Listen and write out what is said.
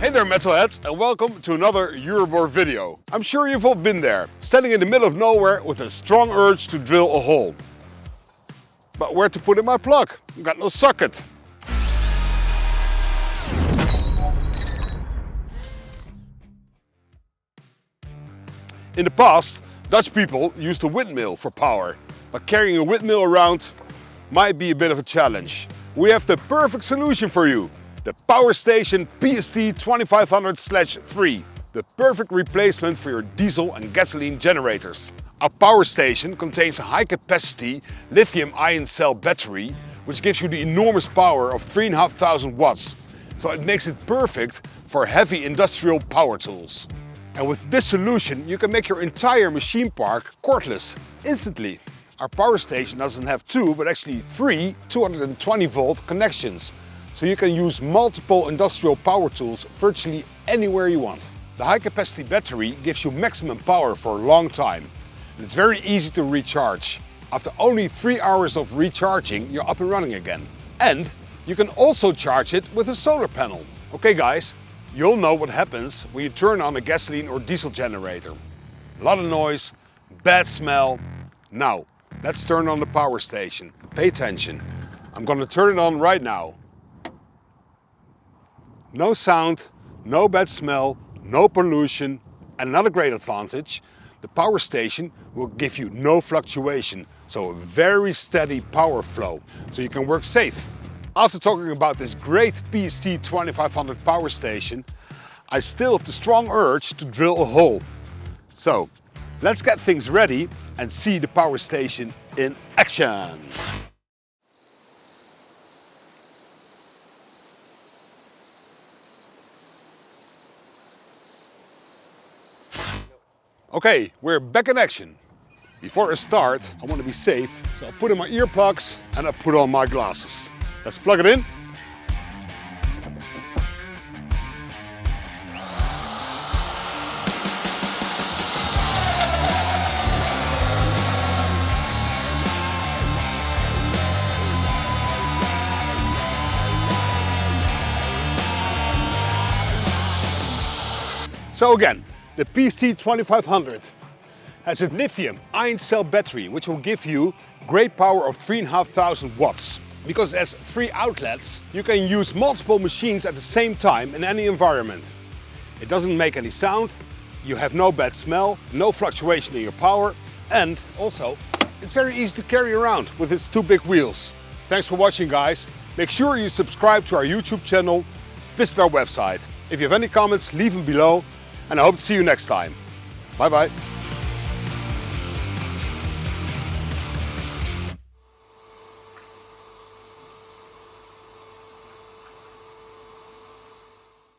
Hey there metalheads, and welcome to another Euroboor video. I'm sure you've all been there, standing in the middle of nowhere with a strong urge to drill a hole. But where to put in my plug? I've got no socket. In the past, Dutch people used a windmill for power, but carrying a windmill around might be a bit of a challenge. We have the perfect solution for you. The Power Station PST.2500/3, the perfect replacement for your diesel and gasoline generators. Our power station contains a high-capacity lithium-ion cell battery, which gives you the enormous power of 3,500 watts. So it makes it perfect for heavy industrial power tools. And with this solution, you can make your entire machine park cordless instantly. Our power station doesn't have two, but actually three 220-volt connections. So you can use multiple industrial power tools virtually anywhere you want. The high-capacity battery gives you maximum power for a long time. And it's very easy to recharge. After only 3 hours of recharging, you're up and running again. And you can also charge it with a solar panel. Okay guys, you'll know what happens when you turn on a gasoline or diesel generator. A lot of noise, bad smell. Now, let's turn on the power station. Pay attention. I'm gonna turn it on right now. No sound, no bad smell, no pollution, and another great advantage, the power station will give you no fluctuation, so a very steady power flow, so you can work safe. After talking about this great PST.2500 power station, I still have the strong urge to drill a hole. So, let's get things ready and see the power station in action. Okay, we're back in action. Before I start, I want to be safe, so I'll put in my earplugs and I put on my glasses. Let's plug it in. So again, the PST.2500 has a lithium-ion cell battery which will give you great power of 3,500 watts. Because it has 3 outlets, you can use multiple machines at the same time in any environment. It doesn't make any sound, you have no bad smell, no fluctuation in your power, and also it's very easy to carry around with its 2 big wheels. Thanks for watching guys. Make sure you subscribe to our YouTube channel, visit our website. If you have any comments, leave them below. And I hope to see you next time. Bye bye.